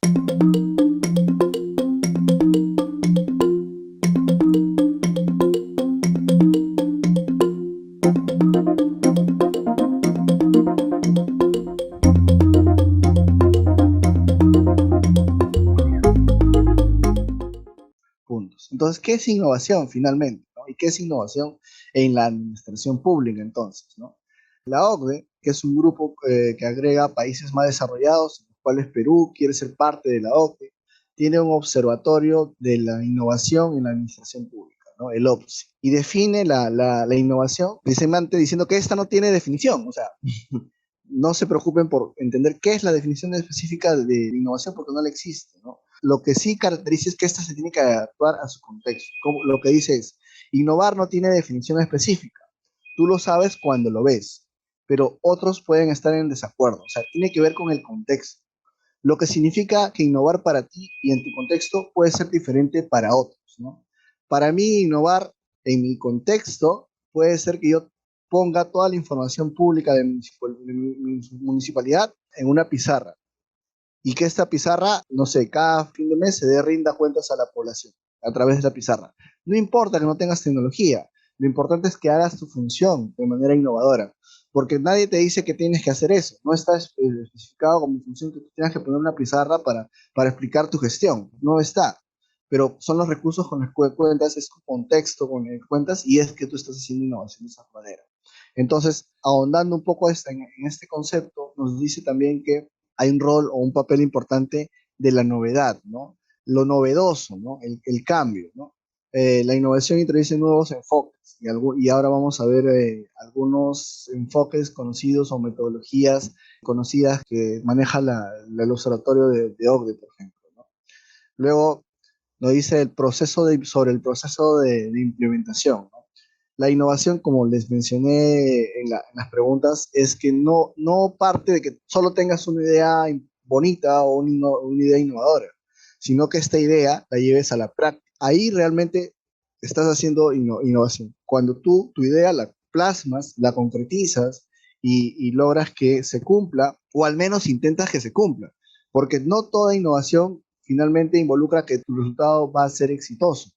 Puntos. Entonces, ¿qué es innovación finalmente? ¿No? ¿Y qué es innovación en la administración pública entonces? ¿No? La OCDE, que es un grupo que agrega países más desarrollados, en los cuales Perú quiere ser parte de la OCDE, tiene un observatorio de la innovación en la administración pública, ¿no? El OPSI, y define la innovación precisamente diciendo que esta no tiene definición, o sea, no se preocupen por entender qué es la definición específica de innovación porque no la existe, ¿no? Lo que sí caracteriza es que esta se tiene que adaptar a su contexto. Como lo que dice es, innovar no tiene definición específica. Tú lo sabes cuando lo ves, pero otros pueden estar en desacuerdo. O sea, tiene que ver con el contexto. Lo que significa que innovar para ti y en tu contexto puede ser diferente para otros, ¿no? Para mí, innovar en mi contexto puede ser que yo ponga toda la información pública de mi municipalidad en una pizarra y que esta pizarra, no sé, cada fin de mes se dé rinda cuentas a la población a través de la pizarra. No importa que no tengas tecnología, lo importante es que hagas tu función de manera innovadora, porque nadie te dice que tienes que hacer eso, no está especificado como función que tú tengas que poner una pizarra para explicar tu gestión, no está, pero son los recursos con los que cuentas, es tu contexto con el que cuentas y es que tú estás haciendo innovación de esa manera. Entonces, ahondando un poco en este concepto, nos dice también que hay un rol o un papel importante de la novedad, ¿no? Lo novedoso, ¿no? El cambio, ¿no? La innovación introduce nuevos enfoques y ahora vamos a ver algunos enfoques conocidos o metodologías conocidas que maneja el observatorio de OCDE, por ejemplo, ¿no? Luego nos dice sobre el proceso de implementación, ¿no? La innovación, como les mencioné en las preguntas, es que no parte de que solo tengas una idea bonita o una idea innovadora, sino que esta idea la lleves a la práctica. Ahí realmente estás haciendo innovación. Cuando tú tu idea la plasmas, la concretizas y logras que se cumpla, o al menos intentas que se cumpla, porque no toda innovación finalmente involucra que tu resultado va a ser exitoso.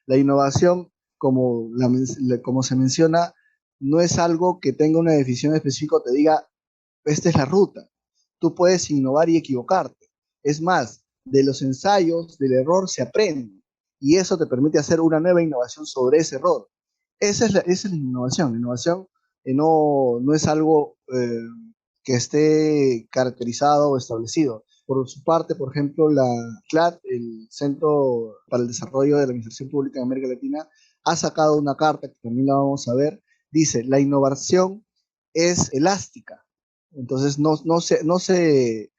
La innovación como se menciona, no es algo que tenga una definición específica o te diga, esta es la ruta. Tú puedes innovar y equivocarte. Es más, de los ensayos, del error se aprende. Y eso te permite hacer una nueva innovación sobre ese error. Esa es la innovación. La innovación no es algo que esté caracterizado o establecido. Por su parte, por ejemplo, la CLAD, el Centro para el Desarrollo de la Administración Pública en América Latina, ha sacado una carta que también la vamos a ver. Dice, la innovación es elástica. Entonces no se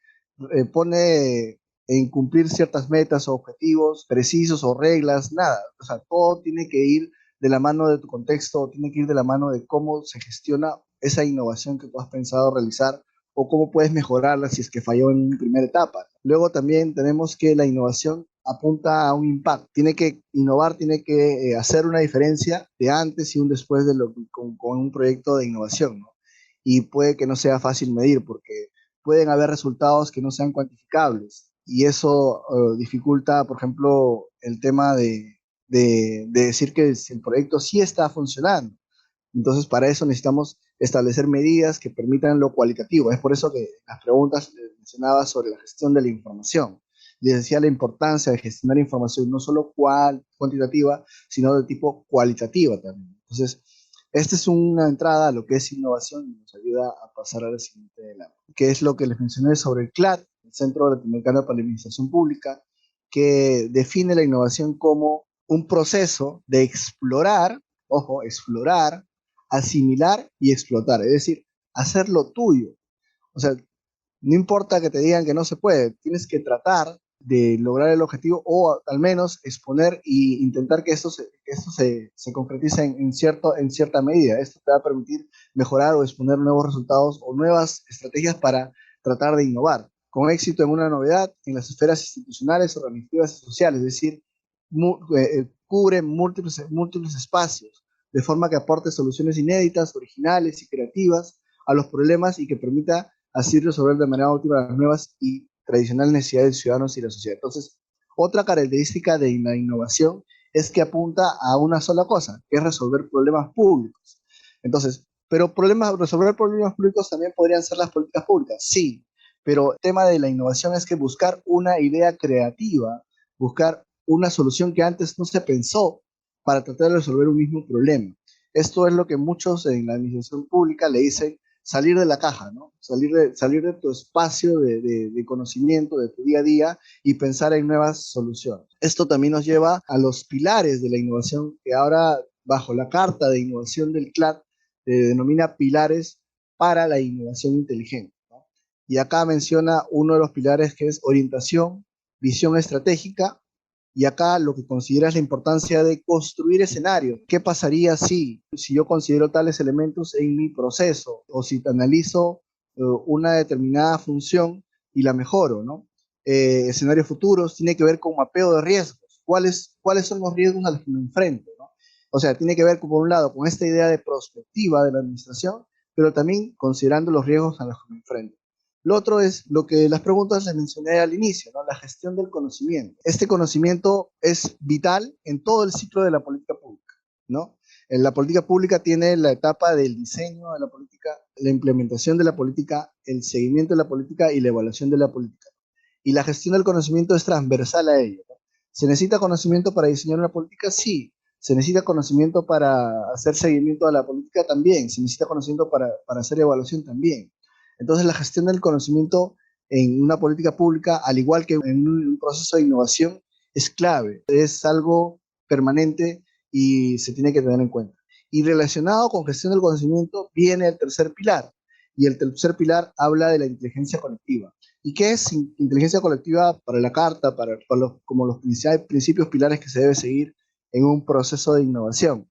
pone en cumplir ciertas metas o objetivos precisos o reglas, nada. O sea, todo tiene que ir de la mano de tu contexto, tiene que ir de la mano de cómo se gestiona esa innovación que tú has pensado realizar o cómo puedes mejorarla si es que falló en una primera etapa. Luego también tenemos que la innovación apunta a un impacto. Tiene que innovar, tiene que hacer una diferencia de antes y un después con un proyecto de innovación, ¿no? Y puede que no sea fácil medir porque pueden haber resultados que no sean cuantificables y eso dificulta, por ejemplo, el tema de decir que el proyecto sí está funcionando. Entonces, para eso necesitamos establecer medidas que permitan lo cualitativo. Es por eso que las preguntas mencionaba sobre la gestión de la información. Les decía la importancia de gestionar información no solo cuantitativa, sino de tipo cualitativa también. Entonces, esta es una entrada a lo que es innovación y nos ayuda a pasar a la siguiente, que es lo que les mencioné sobre el CLAD, el Centro Latinoamericano para la Administración Pública, que define la innovación como un proceso de explorar, ojo, explorar, asimilar y explotar, es decir, hacer lo tuyo. O sea, no importa que te digan que no se puede, tienes que tratar de lograr el objetivo o al menos exponer e intentar que esto se concretice en cierta medida. Esto te va a permitir mejorar o exponer nuevos resultados o nuevas estrategias para tratar de innovar con éxito en una novedad en las esferas institucionales, organizativas y sociales, es decir, cubre múltiples espacios, de forma que aporte soluciones inéditas, originales y creativas a los problemas y que permita así resolver de manera óptima las nuevas y tradicionales necesidades de los ciudadanos y la sociedad. Entonces, otra característica de la innovación es que apunta a una sola cosa, que es resolver problemas públicos. Entonces, pero resolver problemas públicos también podrían ser las políticas públicas, sí, pero el tema de la innovación es que buscar una idea creativa, buscar una solución que antes no se pensó para tratar de resolver un mismo problema. Esto es lo que muchos en la administración pública le dicen salir de la caja, ¿no? Salir de tu espacio de conocimiento, de tu día a día y pensar en nuevas soluciones. Esto también nos lleva a los pilares de la innovación que ahora, bajo la Carta de Innovación del CLAD, se denomina pilares para la innovación inteligente, ¿no? Y acá menciona uno de los pilares que es orientación, visión estratégica, y acá lo que considera es la importancia de construir escenarios. ¿Qué pasaría si yo considero tales elementos en mi proceso? O si analizo una determinada función y la mejoro, ¿no? Escenarios futuros tiene que ver con mapeo de riesgos. ¿Cuáles son los riesgos a los que me enfrento, ¿no? O sea, tiene que ver, por un lado, con esta idea de prospectiva de la administración, pero también considerando los riesgos a los que me enfrento. Lo otro es lo que las preguntas les mencioné al inicio, ¿no? La gestión del conocimiento. Este conocimiento es vital en todo el ciclo de la política pública, ¿no? En la política pública tiene la etapa del diseño de la política, la implementación de la política, el seguimiento de la política y la evaluación de la política. Y la gestión del conocimiento es transversal a ello, ¿no? ¿Se necesita conocimiento para diseñar una política? Sí. ¿Se necesita conocimiento para hacer seguimiento a la política? También. ¿Se necesita conocimiento para hacer evaluación? También. Entonces, la gestión del conocimiento en una política pública, al igual que en un proceso de innovación, es clave, es algo permanente y se tiene que tener en cuenta. Y relacionado con gestión del conocimiento viene el tercer pilar, y el tercer pilar habla de la inteligencia colectiva. ¿Y qué es inteligencia colectiva para la Carta, como los principios pilares que se debe seguir en un proceso de innovación?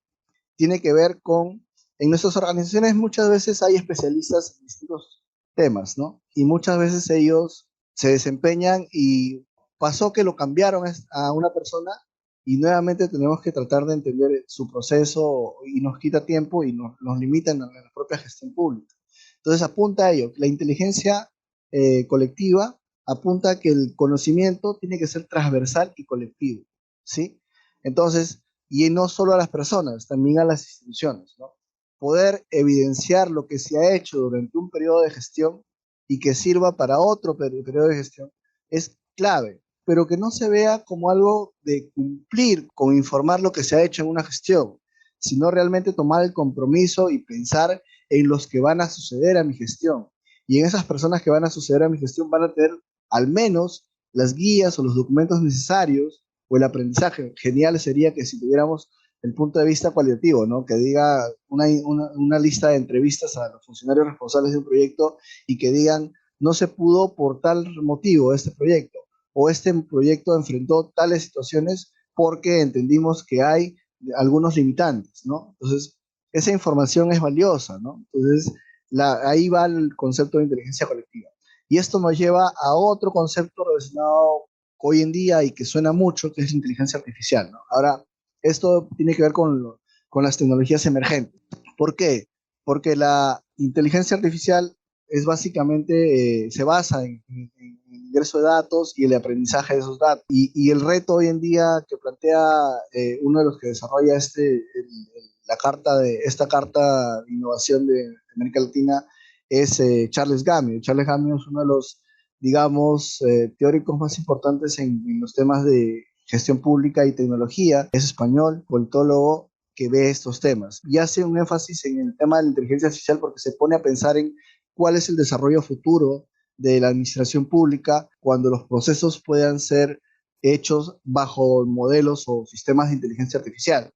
Tiene que ver con, en nuestras organizaciones muchas veces hay especialistas en distintos temas, ¿no? Y muchas veces ellos se desempeñan y pasó que lo cambiaron a una persona y nuevamente tenemos que tratar de entender su proceso y nos quita tiempo y nos limita en la propia gestión pública. Entonces apunta a ello, la inteligencia colectiva apunta a que el conocimiento tiene que ser transversal y colectivo, ¿sí? Entonces, y no solo a las personas, también a las instituciones, ¿no? Poder evidenciar lo que se ha hecho durante un periodo de gestión y que sirva para otro periodo de gestión es clave, pero que no se vea como algo de cumplir con informar lo que se ha hecho en una gestión, sino realmente tomar el compromiso y pensar en los que van a suceder a mi gestión. Y en esas personas que van a suceder a mi gestión van a tener al menos las guías o los documentos necesarios o el aprendizaje. Genial sería que si tuviéramos el punto de vista cualitativo, ¿no? Que diga una lista de entrevistas a los funcionarios responsables de un proyecto y que digan, no se pudo por tal motivo este proyecto, o este proyecto enfrentó tales situaciones porque entendimos que hay algunos limitantes, ¿no? Entonces, esa información es valiosa, ¿no? Entonces, ahí va el concepto de inteligencia colectiva. Y esto nos lleva a otro concepto relacionado hoy en día y que suena mucho, que es inteligencia artificial, ¿no? Ahora, esto tiene que ver con las tecnologías emergentes. ¿Por qué? Porque la inteligencia artificial es básicamente, se basa en ingreso de datos y el aprendizaje de esos datos. Y el reto hoy en día que plantea uno de los que desarrolla esta carta de innovación de América Latina es Charles Gamio. Charles Gamio es uno de los, digamos, teóricos más importantes en los temas de gestión pública y tecnología. Es español, politólogo, que ve estos temas y hace un énfasis en el tema de la inteligencia artificial porque se pone a pensar en cuál es el desarrollo futuro de la administración pública cuando los procesos puedan ser hechos bajo modelos o sistemas de inteligencia artificial.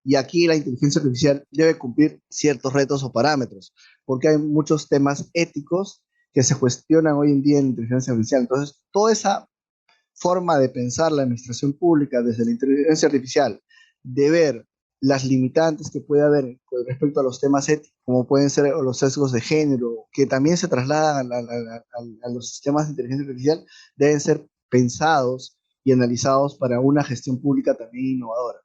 Y aquí la inteligencia artificial debe cumplir ciertos retos o parámetros, porque hay muchos temas éticos que se cuestionan hoy en día en inteligencia artificial. Entonces, toda esa forma de pensar la administración pública desde la inteligencia artificial, de ver las limitantes que puede haber con respecto a los temas éticos, como pueden ser los sesgos de género, que también se trasladan a los sistemas de inteligencia artificial, deben ser pensados y analizados para una gestión pública también innovadora.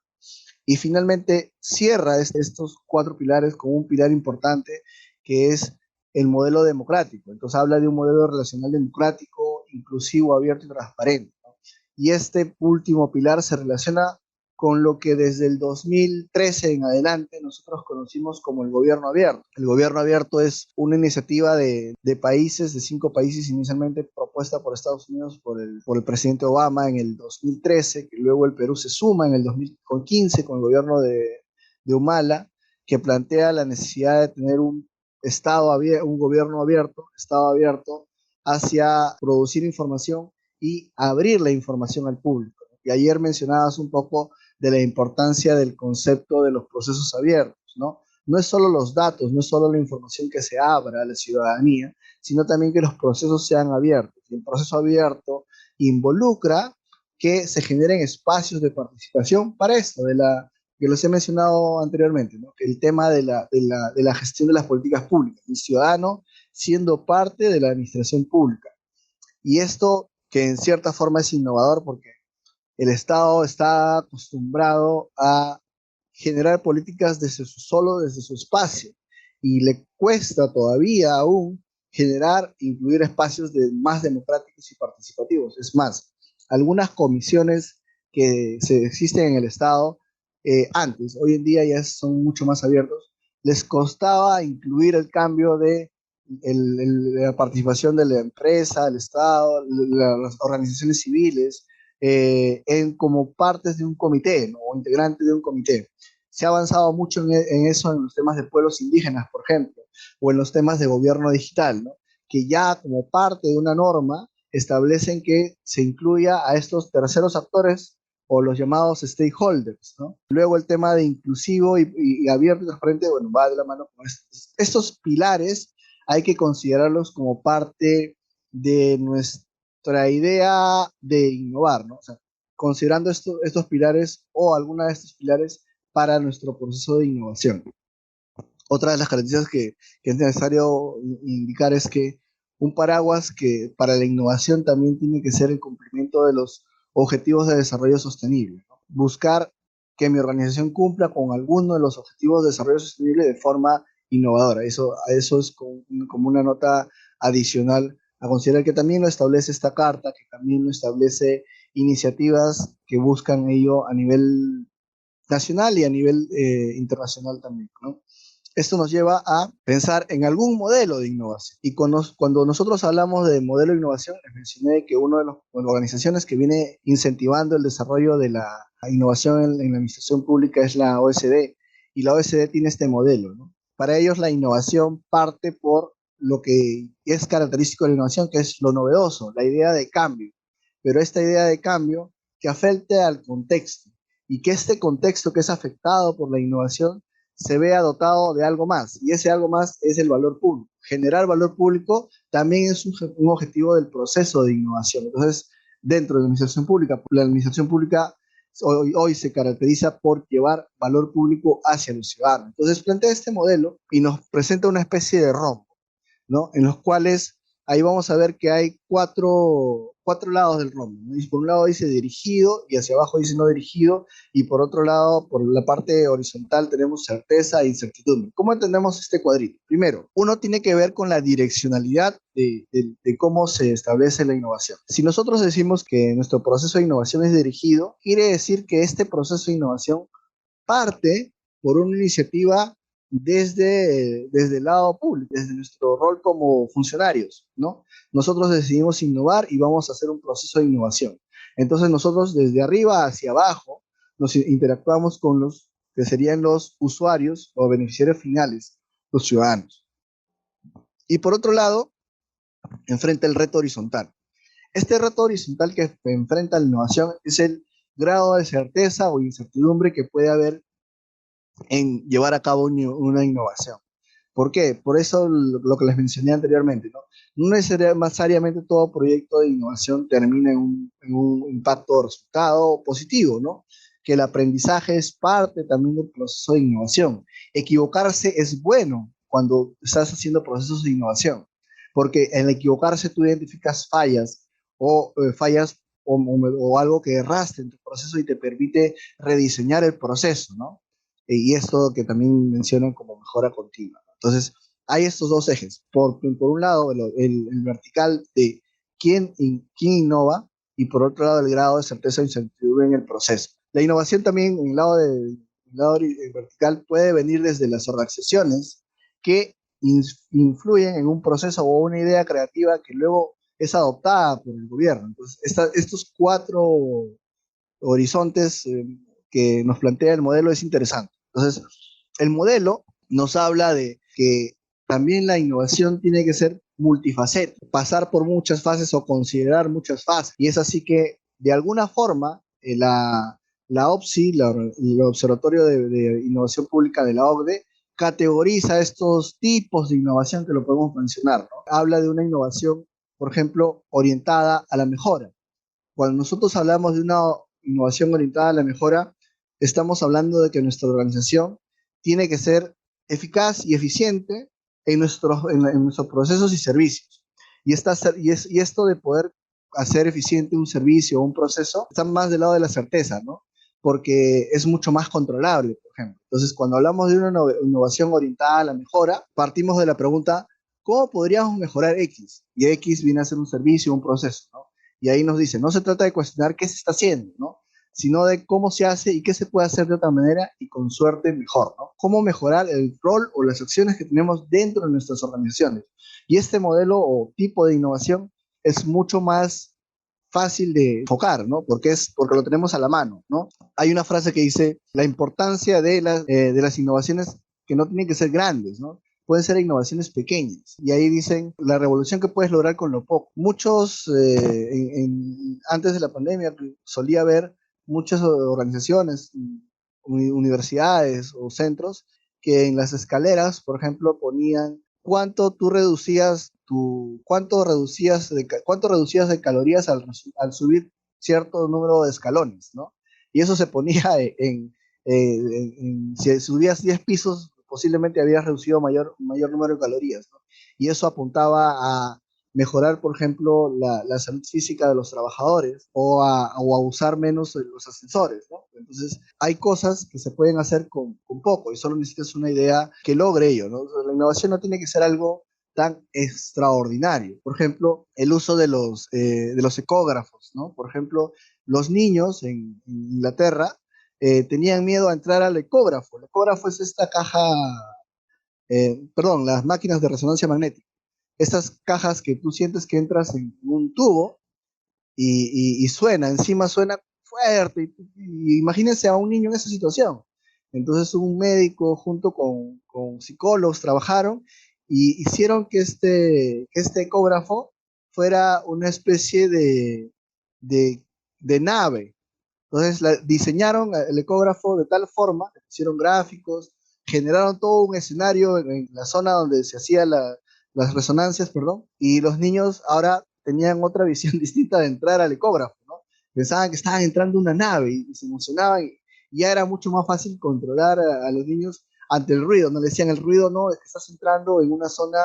Y finalmente cierra estos cuatro pilares con un pilar importante que es el modelo democrático. Entonces habla de un modelo relacional democrático inclusivo, abierto y transparente, ¿no? Y este último pilar se relaciona con lo que desde el 2013 en adelante nosotros conocimos como el gobierno abierto. El gobierno abierto es una iniciativa de países, de 5 países inicialmente propuesta por Estados Unidos por el presidente Obama en el 2013, que luego el Perú se suma en el 2015 con el gobierno de Humala, que plantea la necesidad de tener un gobierno abierto, Estado abierto, hacia producir información y abrir la información al público. Y ayer mencionabas un poco de la importancia del concepto de los procesos abiertos, ¿no? No es solo los datos, no es solo la información que se abra a la ciudadanía, sino también que los procesos sean abiertos. Y el proceso abierto involucra que se generen espacios de participación para esto, que los he mencionado anteriormente, ¿no? Que el tema de la gestión de las políticas públicas, el ciudadano siendo parte de la administración pública. Y esto que en cierta forma es innovador porque el Estado está acostumbrado a generar políticas solo desde su espacio y le cuesta todavía aún incluir espacios más democráticos y participativos. Es más, algunas comisiones que existen en el Estado antes, hoy en día ya son mucho más abiertos, les costaba incluir el cambio de la participación de la empresa, el Estado, las organizaciones civiles, como partes de un comité, ¿no? O integrantes de un comité. Se ha avanzado mucho en eso en los temas de pueblos indígenas, por ejemplo, o en los temas de gobierno digital, ¿no? Que ya como parte de una norma establecen que se incluya a estos terceros actores o los llamados stakeholders, ¿no? Luego el tema de inclusivo y abierto y transparente, bueno, va de la mano con estos pilares, hay que considerarlos como parte de nuestra idea de innovar, ¿no? O sea, considerando estos pilares o alguna de estos pilares para nuestro proceso de innovación. Otra de las características que es necesario indicar es que un paraguas que para la innovación también tiene que ser el cumplimiento de los objetivos de desarrollo sostenible, ¿no? Buscar que mi organización cumpla con alguno de los objetivos de desarrollo sostenible de forma innovadora. Eso es como una nota adicional a considerar que también lo establece esta carta, que también lo establece iniciativas que buscan ello a nivel nacional y a nivel internacional también, ¿no? Esto nos lleva a pensar en algún modelo de innovación. Y cuando nosotros hablamos de modelo de innovación, les mencioné que una de las organizaciones que viene incentivando el desarrollo de la innovación en la administración pública es la OSD, y la OSD tiene este modelo, ¿no? Para ellos la innovación parte por lo que es característico de la innovación, que es lo novedoso, la idea de cambio. Pero esta idea de cambio que afecte al contexto y que este contexto que es afectado por la innovación se vea dotado de algo más, y ese algo más es el valor público. Generar valor público también es un objetivo del proceso de innovación. Entonces, dentro de la administración pública hoy se caracteriza por llevar valor público hacia los ciudadanos. Entonces, plantea este modelo y nos presenta una especie de rombo, ¿no? En los cuales ahí vamos a ver que hay cuatro lados del rombo, ¿no? Y por un lado dice dirigido y hacia abajo dice no dirigido, y por otro lado, por la parte horizontal tenemos certeza e incertidumbre. ¿Cómo entendemos este cuadrito? Primero, uno tiene que ver con la direccionalidad de cómo se establece la innovación. Si nosotros decimos que nuestro proceso de innovación es dirigido, quiere decir que este proceso de innovación parte por una iniciativa desde el lado público, desde nuestro rol como funcionarios, ¿no? Nosotros decidimos innovar y vamos a hacer un proceso de innovación. Entonces nosotros desde arriba hacia abajo nos interactuamos con los que serían los usuarios o beneficiarios finales, los ciudadanos. Y por otro lado, enfrenta el reto horizontal. Este reto horizontal que enfrenta la innovación es el grado de certeza o incertidumbre que puede haber en llevar a cabo una innovación. ¿Por qué? Por eso lo que les mencioné anteriormente, ¿no? No necesariamente todo proyecto de innovación termina en un impacto o resultado positivo, ¿no? Que el aprendizaje es parte también del proceso de innovación. Equivocarse es bueno cuando estás haciendo procesos de innovación, porque en equivocarse tú identificas fallas o algo que erraste en tu proceso y te permite rediseñar el proceso, ¿no? Y esto que también mencionan como mejora continua, ¿no? Entonces, hay estos dos ejes. Por un lado, el vertical de quién innova, y por otro lado el grado de certeza e incertidumbre en el proceso. La innovación también en el lado, vertical puede venir desde las organizaciones que influyen en un proceso o una idea creativa que luego es adoptada por el gobierno. Entonces, estos cuatro horizontes que nos plantea el modelo es interesante. Entonces, el modelo nos habla de que también la innovación tiene que ser multifacética, pasar por muchas fases o considerar muchas fases. Y es así que, de alguna forma, la OPSI, el Observatorio de Innovación Pública de la OCDE, categoriza estos tipos de innovación que lo podemos mencionar, ¿no? Habla de una innovación, por ejemplo, orientada a la mejora. Cuando nosotros hablamos de una innovación orientada a la mejora, estamos hablando de que nuestra organización tiene que ser eficaz y eficiente en nuestros procesos y servicios. Y esto de poder hacer eficiente un servicio o un proceso está más del lado de la certeza, ¿no? Porque es mucho más controlable, por ejemplo. Entonces, cuando hablamos de una innovación orientada a la mejora, partimos de la pregunta, ¿cómo podríamos mejorar X? Y X viene a ser un servicio, un proceso, ¿no? Y ahí nos dice, no se trata de cuestionar qué se está haciendo, ¿no? Sino de cómo se hace y qué se puede hacer de otra manera y con suerte mejor, ¿no? Cómo mejorar el rol o las acciones que tenemos dentro de nuestras organizaciones. Y este modelo o tipo de innovación es mucho más fácil de enfocar, ¿no? Porque lo tenemos a la mano, ¿no? Hay una frase que dice, la importancia de las innovaciones que no tienen que ser grandes, ¿no? Pueden ser innovaciones pequeñas. Y ahí dicen la revolución que puedes lograr con lo poco. Antes de la pandemia solía haber muchas organizaciones, universidades o centros que en las escaleras, por ejemplo, ponían cuánto reducías de calorías al subir cierto número de escalones, ¿no? Y eso se ponía si subías 10 pisos, posiblemente habías reducido mayor número de calorías, ¿no? Y eso apuntaba a mejorar, por ejemplo, la salud física de los trabajadores o a usar menos los ascensores, ¿no? Entonces, hay cosas que se pueden hacer con poco y solo necesitas una idea que logre ello, ¿no? La innovación no tiene que ser algo tan extraordinario. Por ejemplo, el uso de los ecógrafos, ¿no? Por ejemplo, los niños en Inglaterra tenían miedo a entrar al ecógrafo. El ecógrafo es esta caja, perdón, las máquinas de resonancia magnética. Estas cajas que tú sientes que entras en un tubo y suena, encima suena fuerte. Y imagínense a un niño en esa situación. Entonces un médico junto con psicólogos trabajaron y hicieron que este ecógrafo fuera una especie de, de nave. Entonces diseñaron el ecógrafo de tal forma, hicieron gráficos, generaron todo un escenario en la zona donde se hacían las resonancias, perdón, y los niños ahora tenían otra visión distinta de entrar al ecógrafo, ¿no? Pensaban que estaban entrando a una nave y se emocionaban y ya era mucho más fácil controlar a los niños ante el ruido, no le decían el ruido, no, es que estás entrando en una zona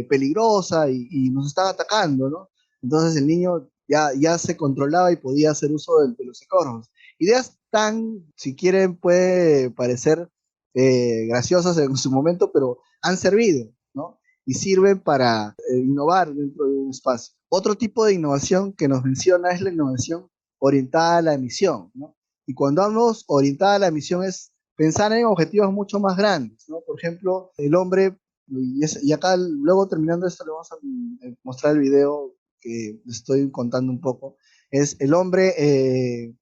peligrosa y nos están atacando, ¿no? Entonces el niño ya se controlaba y podía hacer uso de los ecórofos. Ideas tan, si quieren, puede parecer graciosas en su momento, pero han servido, ¿no? Y sirven para innovar dentro de un espacio. Otro tipo de innovación que nos menciona es la innovación orientada a la emisión, ¿no? Y cuando hablamos orientada a la emisión es pensar en objetivos mucho más grandes, ¿no? Por ejemplo, el hombre, y acá luego terminando esto le vamos a mostrar el video que estoy contando un poco, es el hombre, el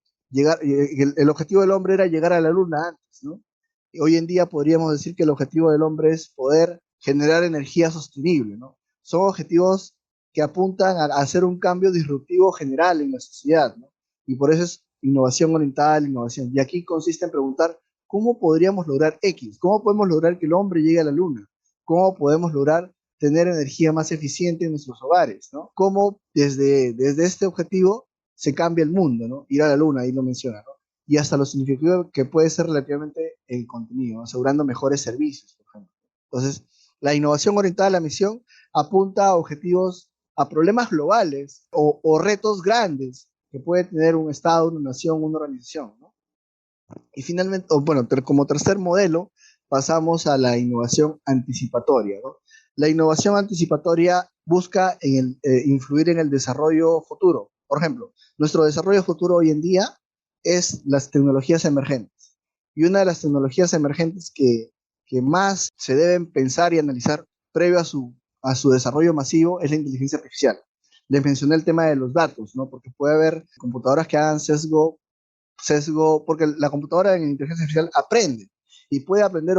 objetivo del hombre era llegar a la luna antes, ¿no? Y hoy en día podríamos decir que el objetivo del hombre es poder generar energía sostenible, ¿no? Son objetivos que apuntan a hacer un cambio disruptivo general en la sociedad, ¿no? Y por eso es innovación orientada a la innovación. Y aquí consiste en preguntar, ¿cómo podríamos lograr X? ¿Cómo podemos lograr que el hombre llegue a la luna? ¿Cómo podemos lograr tener energía más eficiente en nuestros hogares, ¿no? Cómo desde este objetivo se cambia el mundo, ¿no? Ir a la luna, ahí lo menciona, ¿no? Y hasta lo significativo que puede ser relativamente el contenido, ¿no? Asegurando mejores servicios, por ejemplo. Entonces, la innovación orientada a la misión apunta a objetivos, a problemas globales o retos grandes que puede tener un Estado, una nación, una organización, ¿no? Y finalmente, bueno, como tercer modelo, pasamos a la innovación anticipatoria, ¿no? La innovación anticipatoria busca influir en el desarrollo futuro. Por ejemplo, nuestro desarrollo futuro hoy en día es las tecnologías emergentes. Y una de las tecnologías emergentes que más se deben pensar y analizar previo a su desarrollo masivo es la inteligencia artificial. Les mencioné el tema de los datos, ¿no? Porque puede haber computadoras que hagan porque la computadora en inteligencia artificial aprende y puede aprender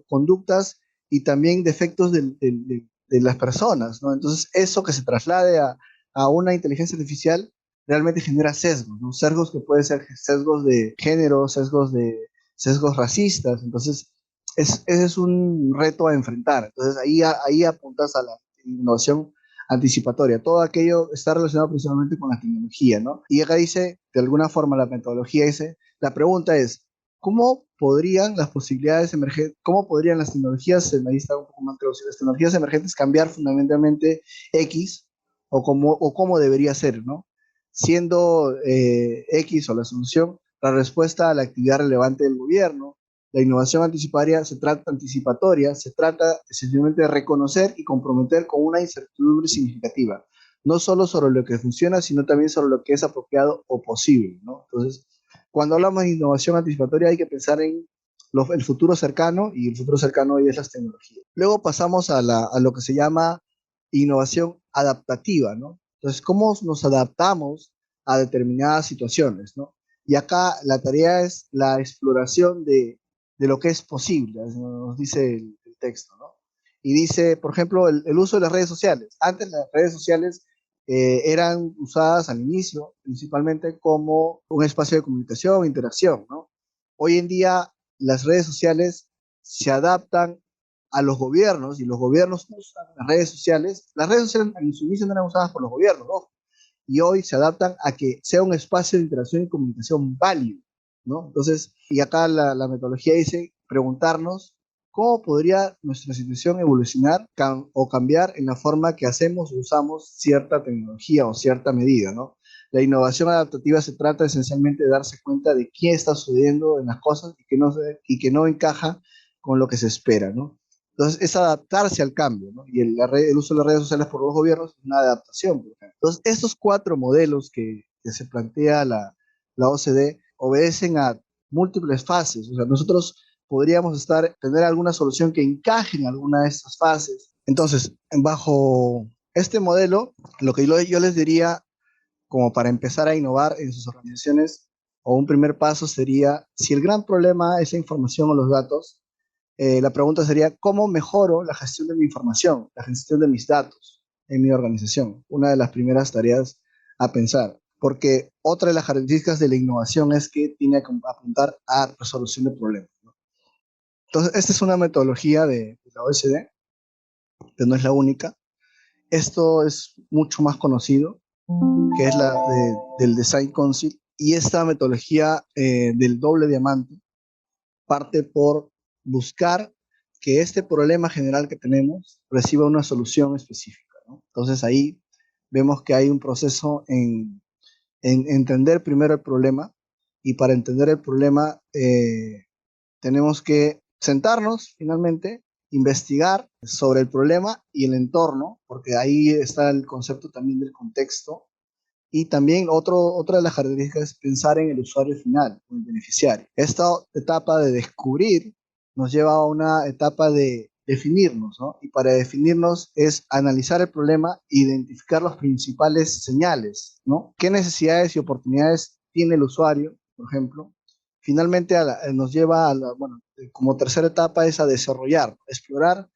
conductas y también defectos de las personas, ¿no? Entonces, eso que se traslade a una inteligencia artificial realmente genera sesgos, ¿no? Sesgos que pueden ser sesgos de género, sesgos racistas. Entonces, ese es un reto a enfrentar. Entonces, ahí apuntas a la innovación anticipatoria. Todo aquello está relacionado principalmente con la tecnología, ¿no? Y acá dice, de alguna forma, la metodología dice, la pregunta es, ¿cómo podrían las posibilidades emergentes, cómo podrían las tecnologías, ahí está un poco más traducido, las tecnologías emergentes cambiar fundamentalmente X o cómo debería ser, ¿no? Siendo X o la solución la respuesta a la actividad relevante del gobierno, la innovación anticipatoria se trata esencialmente de reconocer y comprometer con una incertidumbre significativa, no solo sobre lo que funciona, sino también sobre lo que es apropiado o posible, ¿no? Entonces, cuando hablamos de innovación anticipatoria hay que pensar en el futuro cercano, y el futuro cercano hoy es las tecnologías. Luego pasamos a lo que se llama innovación adaptativa, ¿no? Entonces, ¿cómo nos adaptamos a determinadas situaciones, ¿no? Y acá la tarea es la exploración de lo que es posible, nos dice el texto, ¿no? Y dice, por ejemplo, el uso de las redes sociales. Antes las redes sociales eran usadas al inicio principalmente como un espacio de comunicación, interacción, ¿no? Hoy en día las redes sociales se adaptan a los gobiernos y los gobiernos usan las redes sociales. Las redes sociales en su inicio no eran usadas por los gobiernos, ¿no? Y hoy se adaptan a que sea un espacio de interacción y comunicación válido, ¿no? Entonces, y acá la metodología dice preguntarnos cómo podría nuestra situación evolucionar o cambiar en la forma que hacemos o usamos cierta tecnología o cierta medida, ¿no? La innovación adaptativa se trata esencialmente de darse cuenta de qué está sucediendo en las cosas y que no encaja con lo que se espera, ¿no? Entonces, es adaptarse al cambio, ¿no? Y el uso de las redes sociales por los gobiernos es una adaptación, por ejemplo. Entonces, estos cuatro modelos que se plantea la OCDE obedecen a múltiples fases. O sea, nosotros podríamos tener alguna solución que encaje en alguna de estas fases. Entonces, bajo este modelo, lo que yo les diría como para empezar a innovar en sus organizaciones, o un primer paso sería, si el gran problema es la información o los datos, la pregunta sería, ¿cómo mejoro la gestión de mi información, la gestión de mis datos en mi organización? Una de las primeras tareas a pensar, porque otra de las características de la innovación es que tiene que apuntar a resolución de problemas, ¿no? Entonces, esta es una metodología de la OECD, que no es la única. Esto es mucho más conocido, que es del Design Council, y esta metodología del doble diamante parte por buscar que este problema general que tenemos reciba una solución específica, ¿no? Entonces ahí vemos que hay un proceso en entender primero el problema, y para entender el problema tenemos que sentarnos finalmente, investigar sobre el problema y el entorno, porque ahí está el concepto también del contexto. Y también otra de las características es pensar en el usuario final, el beneficiario. Esta etapa de descubrir nos lleva a una etapa de definirnos, ¿no? Y para definirnos es analizar el problema e identificar las principales señales, ¿no? ¿Qué necesidades y oportunidades tiene el usuario, por ejemplo? Finalmente nos lleva bueno, como tercera etapa es a desarrollar, explorar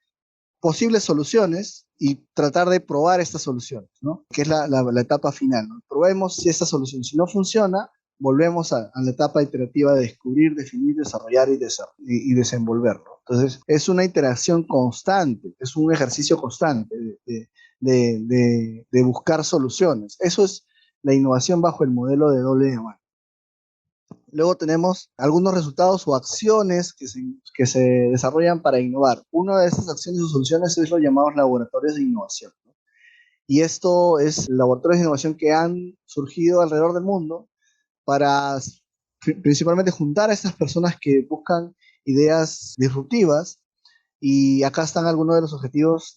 posibles soluciones y tratar de probar estas soluciones, ¿no? Que es la etapa final, ¿no? Probemos si esta solución, si no funciona, volvemos a la etapa iterativa de descubrir, definir, desarrollar y desenvolver, ¿no? Entonces, es una interacción constante, es un ejercicio constante de buscar soluciones. Eso es la innovación bajo el modelo de doble diamante. Luego tenemos algunos resultados o acciones que se desarrollan para innovar. Una de estas acciones o soluciones es los llamados laboratorios de innovación, ¿no? Y esto es laboratorios de innovación que han surgido alrededor del mundo para principalmente juntar a estas personas que buscan ideas disruptivas. Y acá están algunos de los objetivos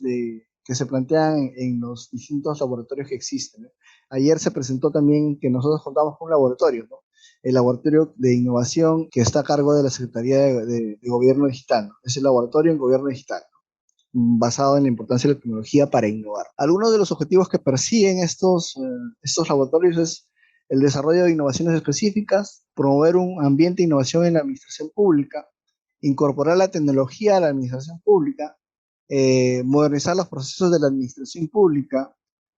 que se plantean en los distintos laboratorios que existen, ¿no? Ayer se presentó también que nosotros contamos con un laboratorio, ¿no? El laboratorio de innovación que está a cargo de la Secretaría de Gobierno Digital, ¿no? Es el laboratorio en Gobierno Digital, ¿no? Basado en la importancia de la tecnología para innovar. Algunos de los objetivos que persiguen estos laboratorios es el desarrollo de innovaciones específicas, promover un ambiente de innovación en la administración pública, incorporar la tecnología a la administración pública, modernizar los procesos de la administración pública,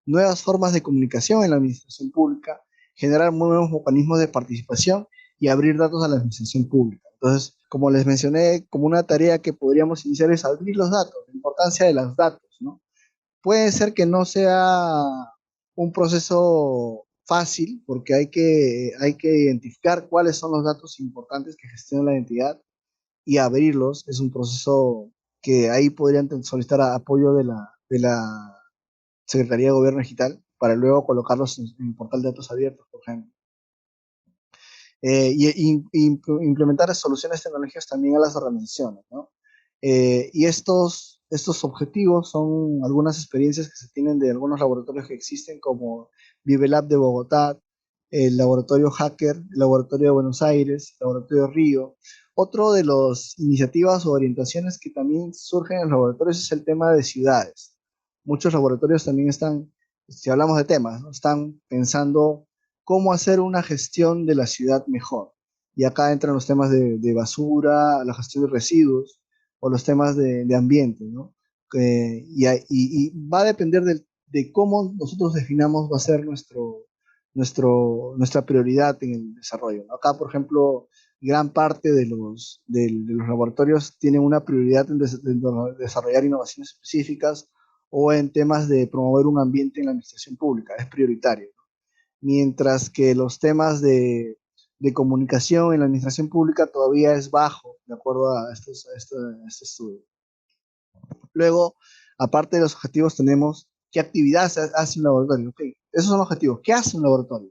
nuevas formas de comunicación en la administración pública, generar nuevos mecanismos de participación y abrir datos a la administración pública. Entonces, como les mencioné, como una tarea que podríamos iniciar es abrir los datos, la importancia de los datos, ¿no? Puede ser que no sea un proceso fácil, porque hay que identificar cuáles son los datos importantes que gestiona la entidad y abrirlos. Es un proceso que ahí podrían solicitar apoyo de la Secretaría de Gobierno Digital para luego colocarlos en el portal de datos abiertos, por ejemplo. Y implementar soluciones tecnológicas también a las organizaciones, ¿no? Y estos objetivos son algunas experiencias que se tienen de algunos laboratorios que existen, como ViveLab de Bogotá, el laboratorio Hacker, el laboratorio de Buenos Aires, el laboratorio de Río. Otro de las iniciativas o orientaciones que también surgen en los laboratorios es el tema de ciudades. Muchos laboratorios también están, si hablamos de temas, ¿no? Están pensando cómo hacer una gestión de la ciudad mejor. Y acá entran los temas de basura, la gestión de residuos o los temas de ambiente, ¿no? Y va a depender de cómo nosotros definamos va a ser nuestra prioridad en el desarrollo, ¿no? Acá, por ejemplo, gran parte de los laboratorios tienen una prioridad en desarrollar innovaciones específicas o en temas de promover un ambiente en la administración pública, es prioritario, mientras que los temas de comunicación en la administración pública todavía es bajo, de acuerdo a este estudio. Luego, aparte de los objetivos, tenemos qué actividades hace un laboratorio. Okay, esos son los objetivos. ¿Qué hace un laboratorio?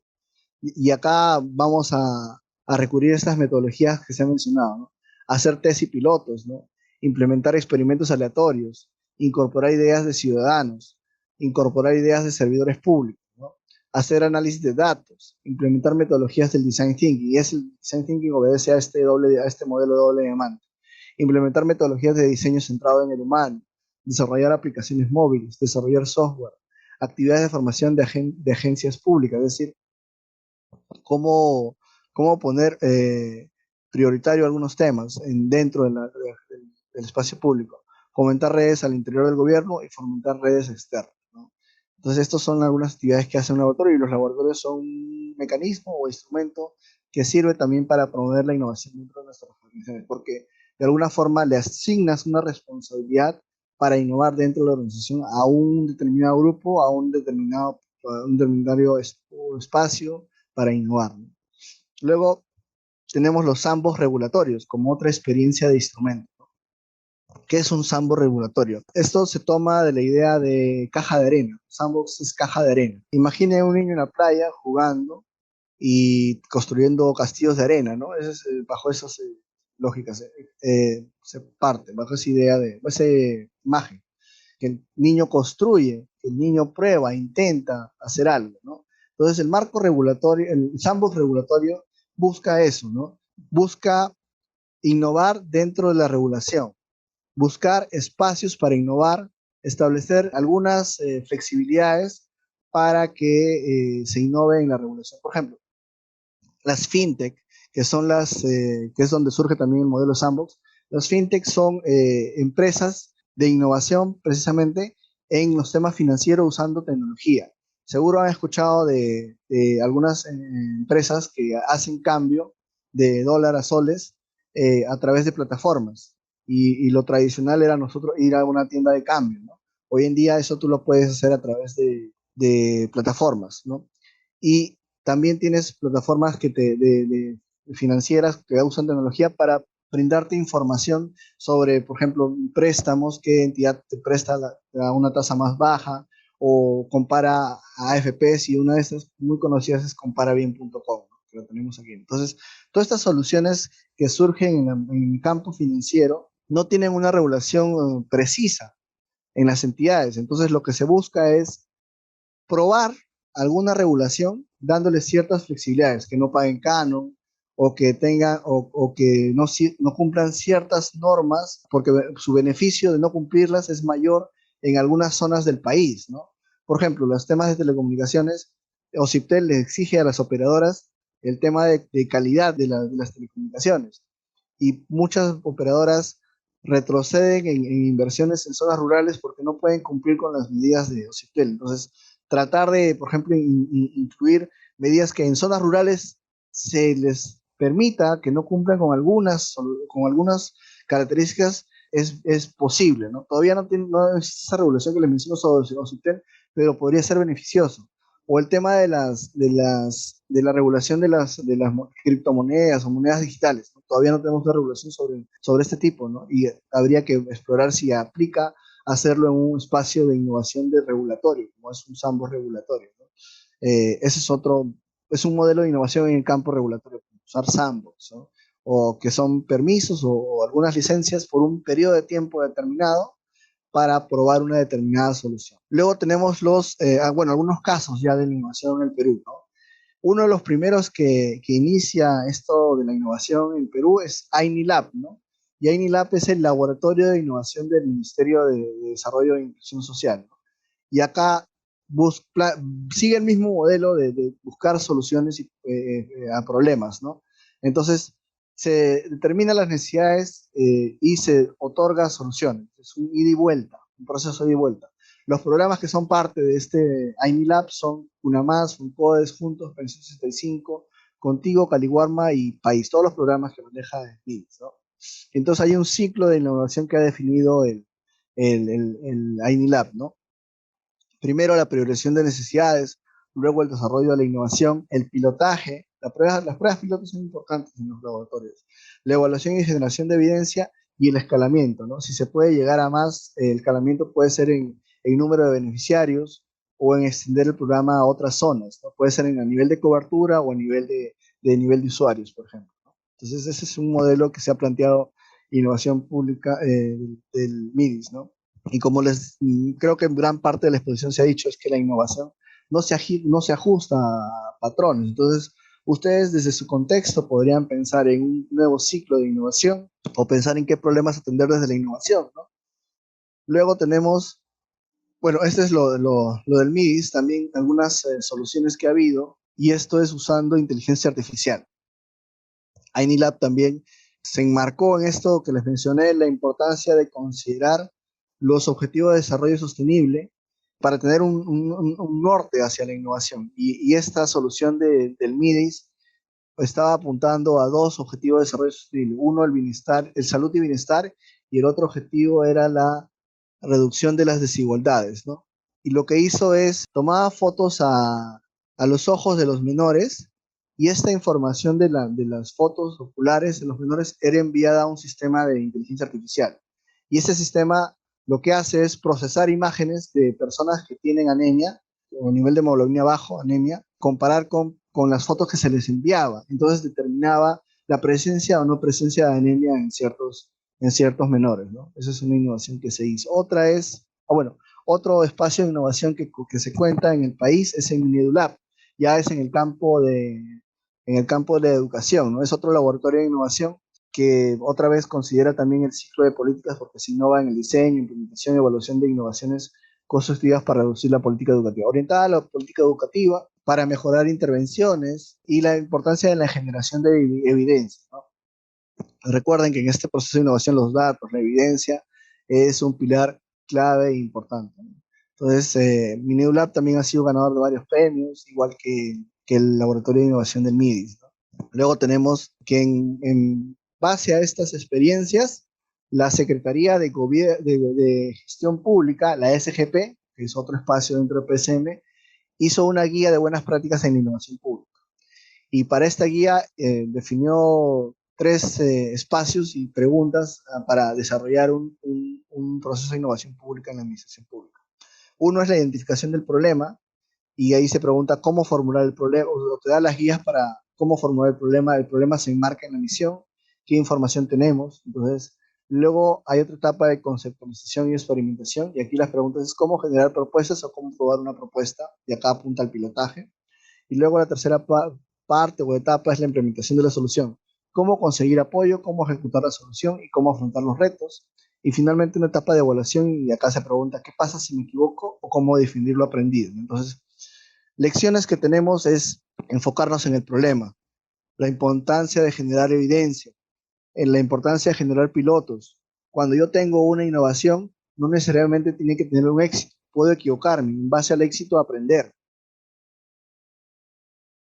Y acá vamos a recurrir a estas metodologías que se han mencionado, ¿no? Hacer test y pilotos, ¿no? Implementar experimentos aleatorios, incorporar ideas de ciudadanos, incorporar ideas de servidores públicos, ¿no? Hacer análisis de datos, implementar metodologías del design thinking, y el design thinking obedece a este modelo de doble demanda. Implementar metodologías de diseño centrado en el humano, desarrollar aplicaciones móviles, desarrollar software, actividades de formación de agencias públicas, es decir, cómo poner prioritario algunos temas dentro del espacio público, fomentar redes al interior del gobierno y fomentar redes externas, ¿no? Entonces, estas son algunas actividades que hace un laboratorio, y los laboratorios son un mecanismo o instrumento que sirve también para promover la innovación dentro de nuestras organizaciones, porque de alguna forma le asignas una responsabilidad para innovar dentro de la organización a un determinado grupo, a un determinado espacio para innovar, ¿no? Luego tenemos los sandbox regulatorios como otra experiencia de instrumento. ¿Qué es un sandbox regulatorio? Esto se toma de la idea de caja de arena. Sandbox es caja de arena. Imagine un niño en la playa jugando y construyendo castillos de arena, ¿no? Bajo esas lógicas se parte, bajo esa idea esa imagen, que el niño construye, que el niño prueba, intenta hacer algo, ¿no? Entonces el marco regulatorio, el sandbox regulatorio busca eso, ¿no? Busca innovar dentro de la regulación, buscar espacios para innovar, establecer algunas flexibilidades para que se innove en la regulación. Por ejemplo, las fintech, que es donde surge también el modelo Sandbox. Las fintech son empresas de innovación precisamente en los temas financieros usando tecnología. Seguro han escuchado de algunas empresas que hacen cambio de dólar a soles a través de plataformas. Y lo tradicional era nosotros ir a una tienda de cambio, ¿no? Hoy en día eso tú lo puedes hacer a través de plataformas, ¿no? Y también tienes plataformas de financieras que usan tecnología para brindarte información sobre, por ejemplo, préstamos, qué entidad te presta a una tasa más baja, o compara a AFPs, y una de estas muy conocidas es comparabien.com, ¿no? Que lo tenemos aquí. Entonces, todas estas soluciones que surgen en el campo financiero no tienen una regulación precisa. en las entidades. Entonces lo que se busca es probar alguna regulación dándole ciertas flexibilidades, que no paguen canon o que tengan o que no cumplan ciertas normas, porque su beneficio de no cumplirlas es mayor en algunas zonas del país, ¿no? Por ejemplo, los temas de telecomunicaciones, OCIPTEL le exige a las operadoras el tema de calidad de las telecomunicaciones y muchas operadoras retroceden en inversiones en zonas rurales porque no pueden cumplir con las medidas de OCIPTEL. Entonces, tratar de, por ejemplo, incluir medidas que en zonas rurales se les permita que no cumplan con algunas características es posible, ¿no? Todavía no existe esa regulación que les menciono sobre OCIPTEL, pero podría ser beneficioso. O el tema de la regulación de las criptomonedas o monedas digitales, ¿no? Todavía no tenemos una regulación sobre este tipo, ¿no? Y habría que explorar si aplica hacerlo en un espacio de innovación de regulatorio, como es un sandbox regulatorio, ¿no? Ese es un modelo de innovación en el campo regulatorio, usar sandbox, ¿no? O que son permisos o algunas licencias por un periodo de tiempo determinado para probar una determinada solución. Luego tenemos algunos casos ya de la innovación en el Perú, ¿no? Uno de los primeros que inicia esto de la innovación en Perú es AINILAB, ¿no? Y AINILAB es el laboratorio de innovación del Ministerio de Desarrollo e Inclusión Social, ¿no? Y acá sigue el mismo modelo de buscar soluciones a problemas, ¿no? Entonces, se determinan las necesidades y se otorga soluciones. Es un ida y vuelta, un proceso de ida y vuelta. Los programas que son parte de este AINILAB son UNAMás, FUNCODES, Juntos, Pensión 65, Contigo, Caliwarma y País, todos los programas que maneja el MIDIS, ¿no? Entonces hay un ciclo de innovación que ha definido el AINILAB, ¿no? Primero la priorización de necesidades, luego el desarrollo de la innovación, el pilotaje, las pruebas pilotos son importantes en los laboratorios, la evaluación y generación de evidencia y el escalamiento, ¿no? Si se puede llegar a más, el escalamiento puede ser en número de beneficiarios o en extender el programa a otras zonas, ¿no? Puede ser a nivel de cobertura o a nivel nivel de usuarios, por ejemplo, ¿no? Entonces ese es un modelo que se ha planteado innovación pública del MIDIS, ¿no? Y como creo que en gran parte de la exposición se ha dicho, es que la innovación no se ajusta a patrones. Entonces, ustedes desde su contexto podrían pensar en un nuevo ciclo de innovación o pensar en qué problemas atender desde la innovación, ¿no? Luego tenemos, bueno, este es lo del MIDIS, también algunas soluciones que ha habido, y esto es usando inteligencia artificial. AINILAB también se enmarcó en esto que les mencioné, la importancia de considerar los objetivos de desarrollo sostenible para tener un norte hacia la innovación. Y esta solución del MIDIS estaba apuntando a dos objetivos de desarrollo sostenible. Uno, el bienestar, el salud y bienestar, y el otro objetivo era la reducción de las desigualdades, ¿no? Y lo que hizo es tomaba fotos a los ojos de los menores y esta información de las fotos oculares de los menores era enviada a un sistema de inteligencia artificial. Y ese sistema lo que hace es procesar imágenes de personas que tienen anemia o nivel de hemoglobina bajo, anemia, comparar con las fotos que se les enviaba. Entonces determinaba la presencia o no presencia de anemia en ciertos menores, ¿no? Esa es una innovación que se hizo. Otra es, otro espacio de innovación que se cuenta en el país es en Minedulab, ya es en el campo de la educación, ¿no? Es otro laboratorio de innovación que otra vez considera también el ciclo de políticas porque se innova en el diseño, implementación y evaluación de innovaciones constructivas para reducir la política educativa, orientada a la política educativa para mejorar intervenciones y la importancia de la generación de evidencia, ¿no? Recuerden que en este proceso de innovación los datos, la evidencia, es un pilar clave e importante, ¿no? Entonces, Mineulab también ha sido ganador de varios premios, igual que el Laboratorio de Innovación del MIDIS, ¿no? Luego tenemos que en base a estas experiencias, la Secretaría de Gestión Pública, la SGP, que es otro espacio dentro de PSM, hizo una guía de buenas prácticas en la innovación pública. Y para esta guía definió tres espacios y preguntas para desarrollar un proceso de innovación pública en la administración pública. Uno es la identificación del problema, y ahí se pregunta cómo formular el problema, o te da las guías para cómo formular el problema se enmarca en la misión, qué información tenemos, entonces Luego hay otra etapa de conceptualización y experimentación, y aquí las preguntas es cómo generar propuestas o cómo probar una propuesta, y acá apunta al pilotaje. Y luego la tercera parte o etapa es la implementación de la solución, cómo conseguir apoyo, cómo ejecutar la solución y cómo afrontar los retos. Y finalmente una etapa de evaluación, y acá se pregunta qué pasa si me equivoco o cómo definir lo aprendido. Entonces, lecciones que tenemos es enfocarnos en el problema, la importancia de generar evidencia, en la importancia de generar pilotos. Cuando yo tengo una innovación, no necesariamente tiene que tener un éxito. Puedo equivocarme, en base al éxito aprender.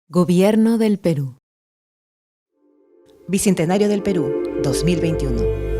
Gobierno del Perú. Bicentenario del Perú, 2021.